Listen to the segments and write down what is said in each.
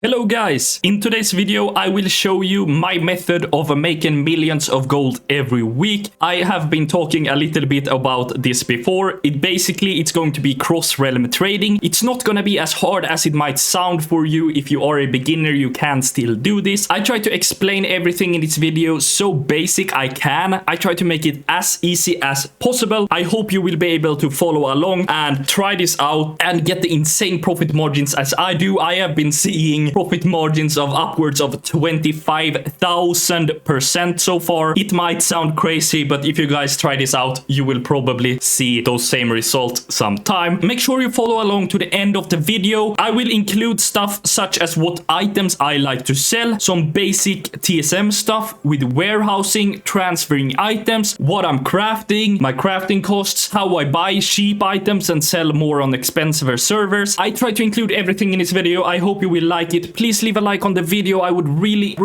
Hello guys! In today's video I will show you my method of making millions of gold every week. I have been talking a little bit about this before. It's going to be cross-realm trading. It's not gonna be as hard as it might sound for you. If you are a beginner, you can still do this. I try to explain everything in this video so basic I can. I try to make it as easy as possible. I hope you will be able to follow along and try this out and get the insane profit margins as I do. I have been seeing profit margins of upwards of 25,000% so far. It might sound crazy, but if you guys try this out, you will probably see those same results sometime. Make sure you follow along to the end of the video. I will include stuff such as what items I like to sell, some basic TSM stuff with warehousing, transferring items, what I'm crafting, my crafting costs, how I buy cheap items and sell more on expensive servers. I try to include everything in this video. I hope you will like it. Please leave a like on the video. I would really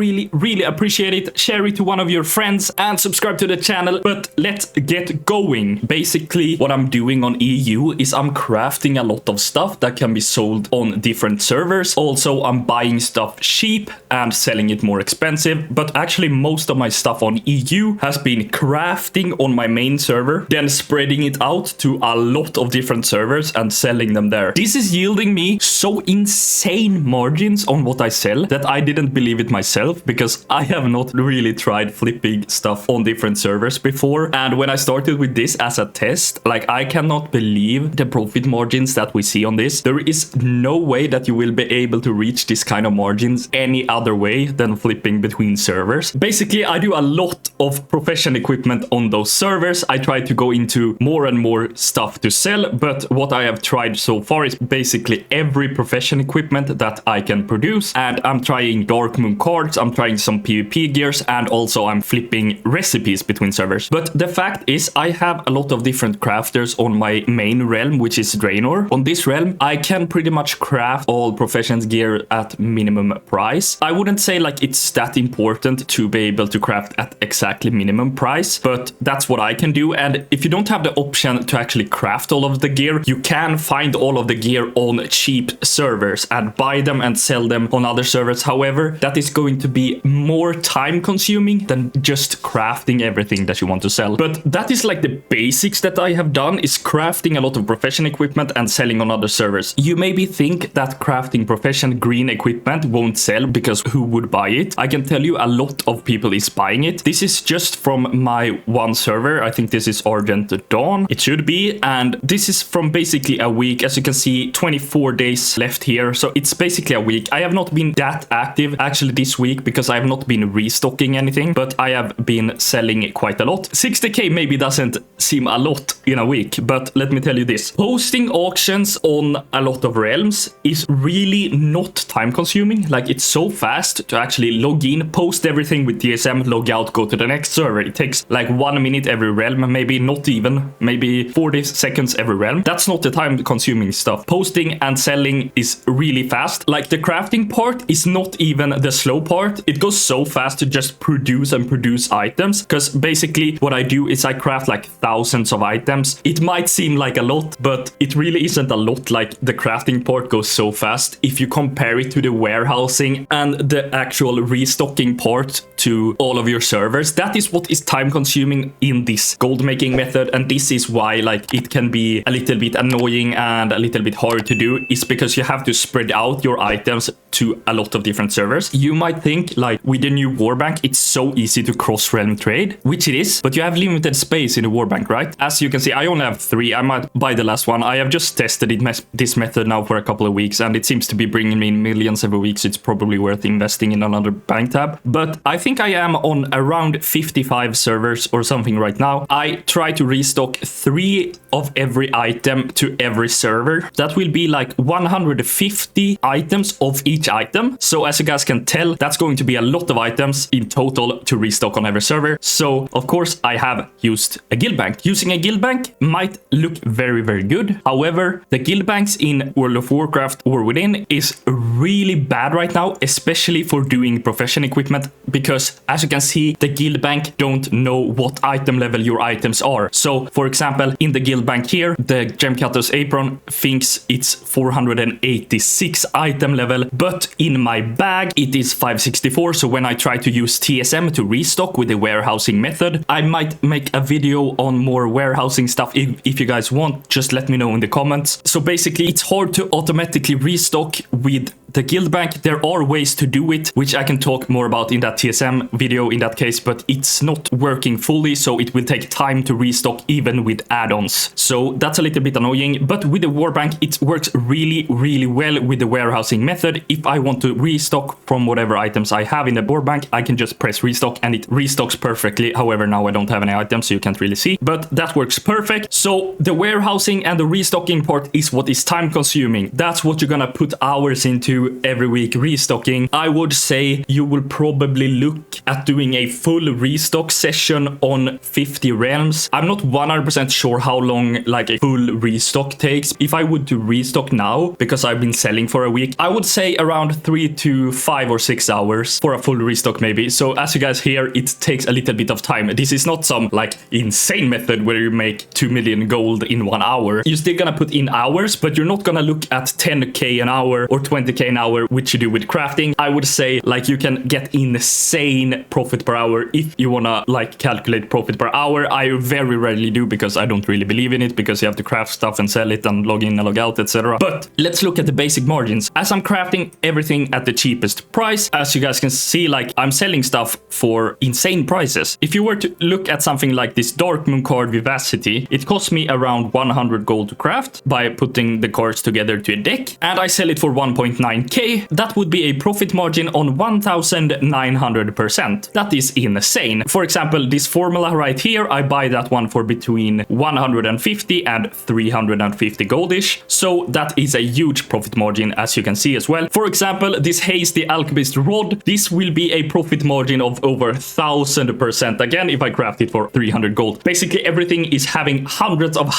appreciate it. Share it to one of your friends and subscribe to the channel. But let's get going. Basically, what I'm doing on EU is I'm crafting a lot of stuff that can be sold on different servers. Also, I'm buying stuff cheap and selling it more expensive. But actually, most of my stuff on EU has been crafting on my main server, then spreading it out to a lot of different servers and selling them there. This is yielding me so insane margins on what I sell that I didn't believe it myself, because I have not really tried flipping stuff on different servers before. And when I started with this as a test, like, I cannot believe the profit margins that we see on this. There is no way that you will be able to reach this kind of margins any other way than flipping between servers. Basically, I do a lot of profession equipment on those servers. I try to go into more and more stuff to sell, but what I have tried so far is basically every profession equipment that I can produce. And I'm trying Dark Moon cards, I'm trying some PvP gears, and also I'm flipping recipes between servers. But the fact is, I have a lot of different crafters on my main realm, which is Draenor. On this realm, I can pretty much craft all professions gear at minimum price. I wouldn't say like it's that important to be able to craft at exactly minimum price, but that's what I can do. And if you don't have the option to actually craft all of the gear, you can find all of the gear on cheap servers and buy them and sell them on other servers. However, that is going to be more time consuming than just crafting everything that you want to sell. But that is like the basics that I have done, is crafting a lot of profession equipment and selling on other servers. You maybe think that crafting profession green equipment won't sell because who would buy it? I can tell you a lot of people is buying it. This is just from my one server. I think this is Ive Done. It should be. And this is from basically a week. As you can see, 24 days left here. So it's basically a week. I have not been that active actually this week because I have not been restocking anything, but I have been selling quite a lot. 60k maybe doesn't seem a lot in a week, but let me tell you this. Posting auctions on a lot of realms is really not time consuming. Like, it's so fast to actually log in, post everything with TSM, log out, go to the next server. It takes like 1 minute every realm, maybe not even, maybe 40 seconds every realm. That's not the time consuming stuff. Posting and selling is really fast. Like, the crafting part is not even the slow part. It goes so fast to just produce and produce items, because basically what I do is I craft like thousands of items. It might seem like a lot, but it really isn't a lot. Like, the crafting part goes so fast if you compare it to the warehousing and the actual restocking part to all of your servers. That is what is time consuming in this gold making method, and this is why like it can be a little bit annoying and a little bit hard to do, is because you have to spread out your items to a lot of different servers. You might think like with the new warbank it's so easy to cross-realm trade, which it is, but you have limited space in the warbank, right? As you can see, I only have 3. I might buy the last one. I have just tested this method now for a couple of weeks, and it seems to be bringing me millions every week, so it's probably worth investing in another bank tab. But I think I am on around 55 servers or something right now. I try to restock 3 of every item to every server. That will be like 150 items of each item. So as you guys can tell, that's going to be a lot of items in total to restock on every server. So of course I have used a guild bank. Using a guild bank might look very good. However, the guild banks in World of Warcraft or within is really bad right now, especially for doing profession equipment, because as you can see, the guild bank don't know what item level your items are. So for example, in the guild bank here, the Gemcutter's apron thinks it's 486 item level, well, but in my bag it is 564. So when I try to use TSM to restock with the warehousing method, I might make a video on more warehousing stuff. If you guys want, just let me know in the comments. So basically it's hard to automatically restock with the guild bank. There are ways to do it, which I can talk more about in that TSM video in that case, but it's not working fully, so it will take time to restock even with add-ons. So that's a little bit annoying, but with the war bank it works really well with the warehousing method. If I want to restock from whatever items I have in the war bank, I can just press restock and it restocks perfectly. However, now I don't have any items, so you can't really see, but that works perfect. So the warehousing and the restocking part is what is time consuming. That's what you're gonna put hours into every week restocking. I would say you will probably look at doing a full restock session on 50 realms. I'm not 100% sure how long like a full restock takes. If I would do restock now, because I've been selling for a week, I would say around 3 to 5 or 6 hours for a full restock maybe. So as you guys hear, it takes a little bit of time. This is not some like insane method where you make 2 million gold in 1 hour. You're still gonna put in hours, but you're not gonna look at 10k an hour or 20k an hour, which you do with crafting. I would say like you can get insane profit per hour if you wanna like calculate profit per hour. I very rarely do because I don't really believe in it, because you have to craft stuff and sell it and log in and log out, etc. But let's look at the basic margins. As I'm crafting everything at the cheapest price, as you guys can see, like I'm selling stuff for insane prices. If you were to look at something like this Dark Moon card Vivacity, it costs me around 100 gold to craft by putting the cards together to a deck, and I sell it for 1.9k. That would be a profit margin on 1900%. That is insane. For example, this formula right here, I buy that one for between 150 and 350 goldish. So that is a huge profit margin, as you can see as well. For example, this Hasty Alchemist Rod, this will be a profit margin of over 1000%. Again, if I craft it for 300 gold. Basically, everything is having hundreds of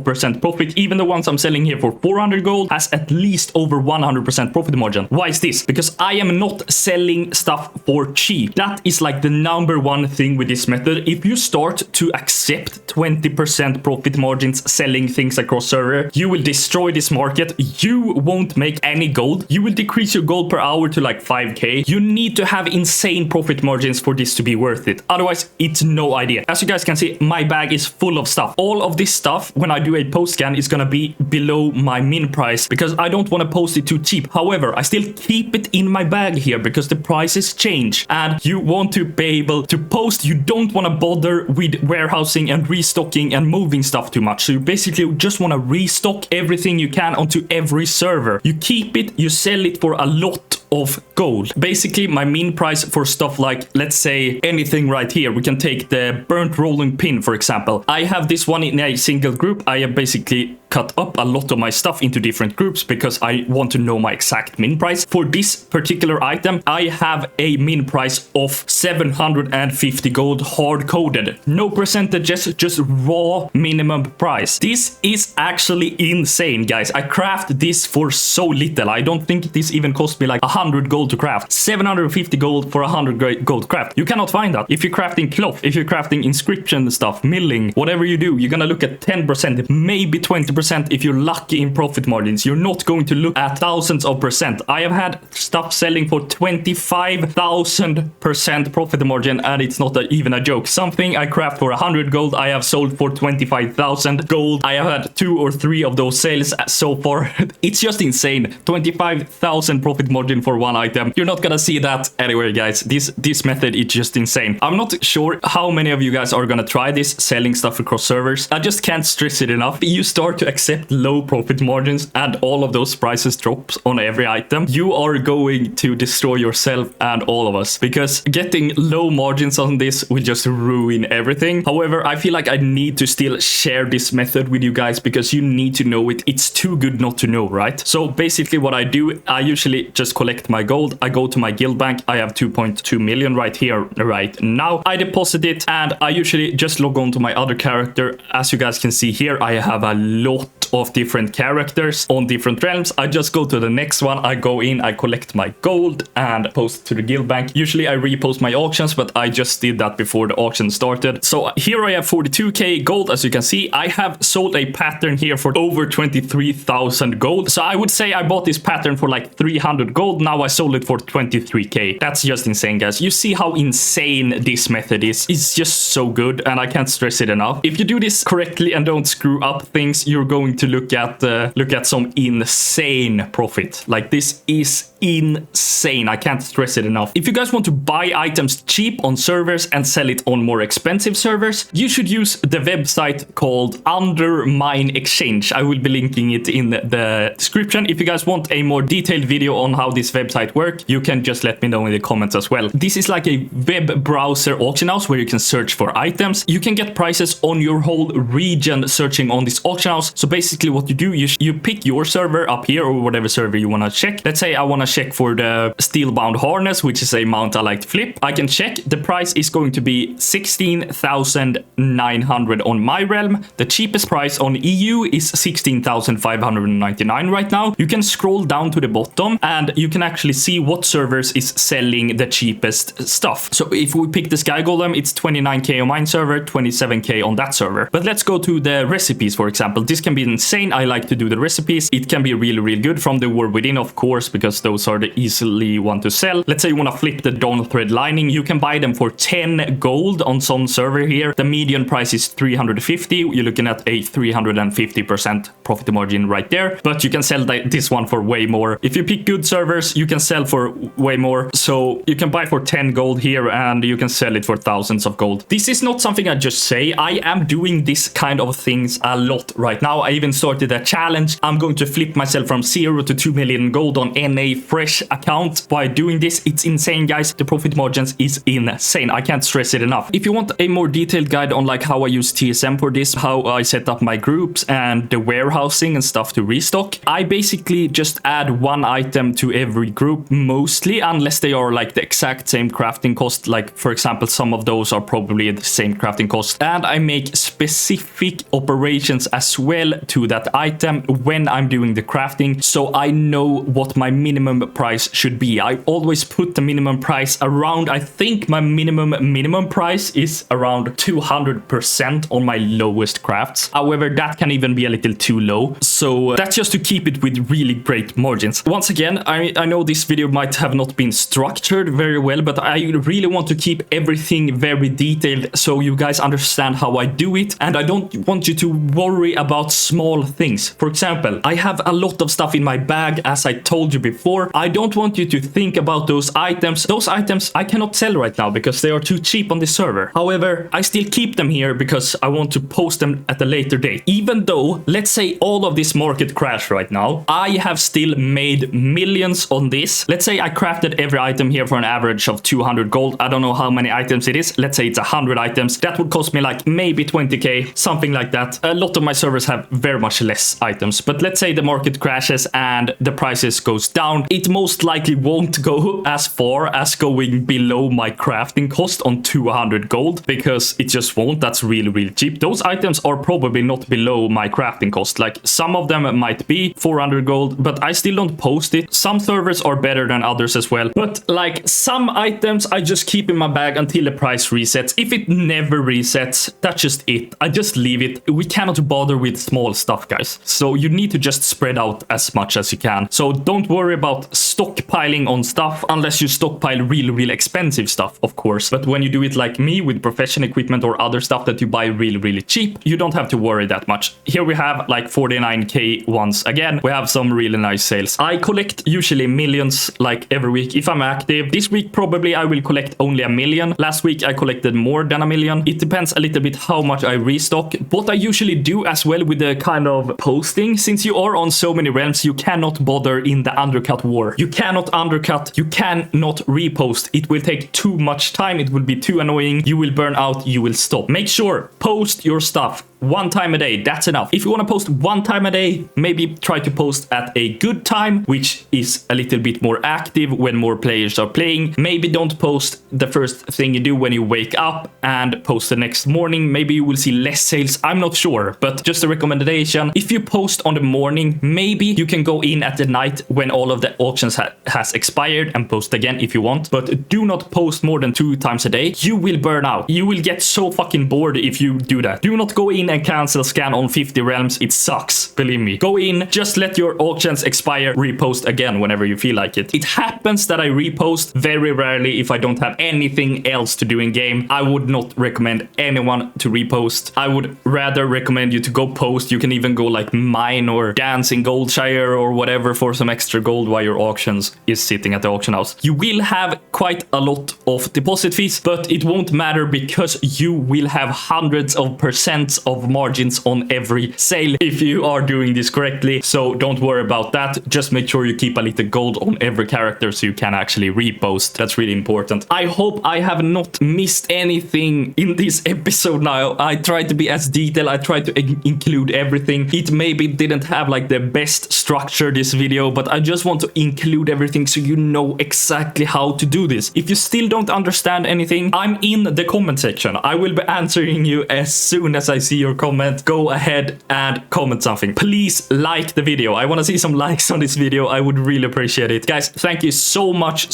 percent profit. Even the ones I'm selling here for 400 gold has at least over 100% profit margin. Why is this? Because I am not selling stuff for cheap. That is like the number one thing with this method. If you start to accept 20% profit margins selling things across server, you will destroy this market. You won't make any gold. You will decrease your gold per hour to like 5k. You need to have insane profit margins for this to be worth it. Otherwise, it's no idea. As you guys can see, my bag is full of stuff. All of this stuff, when I do a post scan, is gonna be below my min price because I don't want to post it too cheap. However, I still keep it in my bag here because the prices change and you want to be able to post. You don't want to bother with warehousing and restocking and moving stuff too much. So you basically just want to restock everything you can onto every server. You keep it, you sell it for a lot of gold. Basically, my min price for stuff like, let's say, anything right here. We can take the burnt rolling pin, for example. I have this one in a single group. I have basically cut up a lot of my stuff into different groups because I want to know my exact min price. For this particular item, I have a min price of 750 gold hard-coded. No percentages, just raw minimum price. This is actually insane, guys. I craft this for so little. I don't think this even cost me like 100 gold to craft. 750 gold for 100 gold craft. You cannot find that. If you're crafting cloth, if you're crafting inscription stuff, milling, whatever you do, you're gonna look at 10%, maybe 20% if you're lucky in profit margins. You're not going to look at thousands of percent. I have had stuff selling for 25,000% profit margin, and it's not even a joke. Something I craft for 100 gold, I have sold for 25,000 gold. I have had 2 or 3 of those sales so far. It's just insane. 25,000 profit margin for one item. You're not gonna see that anywhere, guys. This method is just insane. I'm not sure how many of you guys are gonna try this, selling stuff across servers. I just can't stress it enough. You start to accept low profit margins and all of those prices drops on every item, you are going to destroy yourself and all of us, because getting low margins on this will just ruin everything. However, I feel like I need to still share this method with you guys because you need to know it. It's too good not to know, right? So basically what I do, I usually just collect my gold. I go to my guild bank. I have 2.2 million right here right now. I deposit it and I usually just log on to my other character. As you guys can see here, I have a lot of different characters on different realms. I just go to the next one, I go in, I collect my gold and post to the guild bank. Usually I repost my auctions, but I just did that before the auction started. So here I have 42k gold. As you can see, I have sold a pattern here for over 23,000 gold. So I would say I bought this pattern for like 300 gold. Now I sold it for 23k. That's just insane, guys. You see how insane this method is. It's just so good, and I can't stress it enough. If you do this correctly and don't screw up things, you're going to look at some insane profit. Like, this is insane. I can't stress it enough. If you guys want to buy items cheap on servers and sell it on more expensive servers, you should use the website called UnderMine Exchange. I will be linking it in the description. If you guys want a more detailed video on how this website works, you can just let me know in the comments as well. This is like a web browser auction house where you can search for items. You can get prices on your whole region searching on this auction house. So basically what you do, you pick your server up here, or whatever server you want to check. Let's say I want to check for the steel-bound harness, which is a mount I like to flip. I can check. The price is going to be 16,900 on my realm. The cheapest price on EU is 16,599 right now. You can scroll down to the bottom and you can actually see what servers is selling the cheapest stuff. So if we pick the Sky Golem, it's 29k on mine server, 27k on that server. But let's go to the recipes, for example. This can be insane. I like to do the recipes. It can be really, really good from the War Within, of course, because those are the easily one to sell. Let's say you want to flip the Dawn Thread lining. You can buy them for 10 gold on some server here. The median price is 350. You're looking at a 350% profit margin right there. But you can sell this one for way more. If you pick good servers, you can sell for way more. So you can buy for 10 gold here and you can sell it for thousands of gold. This is not something I just say. I am doing this kind of things a lot right now. I even started a challenge. I'm going to flip myself from 0 to 2 million gold on NA fresh account by doing this. It's insane, guys. The profit margins is insane. I can't stress it enough. If you want a more detailed guide on like how I use TSM for this, how I set up my groups and the warehousing and stuff to restock, I basically just add one item to every group, mostly, unless they are like the exact same crafting cost. Like, for example, some of those are probably the same crafting cost, and I make specific operations as well to that item when I'm doing the crafting, so I know what my minimum price should be. I always put the minimum price around, I think my minimum price is around 200% on my lowest crafts. However, that can even be a little too low, so that's just to keep it with really great margins. Once again, I know this video might have not been structured very well, but I really want to keep everything very detailed so you guys understand how I do it, and I don't want you to worry about small things. For example, I have a lot of stuff in my bag, as I told you before. I don't want you to think about those items. Those items I cannot sell right now because they are too cheap on this server. However, I still keep them here because I want to post them at a later date. Even though, let's say all of this market crash right now, I have still made millions on this. Let's say I crafted every item here for an average of 200 gold. I don't know how many items it is. Let's say it's 100 items. That would cost me like maybe 20k, something like that. A lot of my servers have very much less items, but let's say the market crashes and the prices goes down. It most likely won't go as far as going below my crafting cost on 200 gold, because it just won't. That's really, really cheap. Those items are probably not below my crafting cost. Like, some of them might be 400 gold, but I still don't post it. Some servers are better than others as well, but like some items I just keep in my bag until the price resets. If it never resets, that's just it. I just leave it. We cannot bother with small stuff, guys. So you need to just spread out as much as you can. So don't worry about stockpiling on stuff unless you stockpile really, really expensive stuff, of course. But when you do it like me with professional equipment or other stuff that you buy really, really cheap, you don't have to worry that much. Here we have like 49k once again. We have some really nice sales. I collect usually millions like every week if I'm active. This week probably I will collect only 1 million. Last week I collected more than 1 million. It depends a little bit how much I restock. What I usually do as well with the kind of posting, since you are on so many realms, you cannot bother in the undercut war. You cannot undercut, you cannot repost. It will take too much time. It will be too annoying. You will burn out, you will stop. Make sure, post your stuff one time a day. That's enough. If you want to post one time a day, maybe try to post at a good time, which is a little bit more active when more players are playing. Maybe don't post the first thing you do when you wake up and post the next morning. Maybe you will see less sales. I'm not sure, but just a recommendation. If you post on the morning, maybe you can go in at the night when all of the auctions has expired and post again if you want, but do not post more than 2 times a day. You will burn out. You will get so fucking bored if you do that. Do not go in and cancel scan on 50 realms. It sucks, believe me. Go in, just let your auctions expire, repost again whenever you feel like it. It happens that I repost very rarely if I don't have anything else to do in game. I would not recommend anyone to repost. I would rather recommend you to go post. You can even go like mine or dance in Goldshire or whatever for some extra gold while your auctions is sitting at the auction house. You will have quite a lot of deposit fees, but it won't matter because you will have hundreds of percents of margins on every sale if you are doing this correctly. So don't worry about that. Just make sure you keep a little gold on every character so you can actually repost. That's really important. I hope I have not missed anything in this episode now. I tried to be as detailed. I tried to include everything. It maybe didn't have like the best structure this video, but I just want to include everything so you know exactly how to do this. If you still don't understand anything, I'm in the comment section. I will be answering you as soon as I see your comment. Go ahead and comment something. Please like the video. I want to see some likes on this video. I would really appreciate it. Guys, thank you so much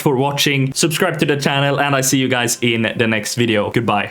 for watching. Subscribe to the channel and I see you guys in the next video. Goodbye.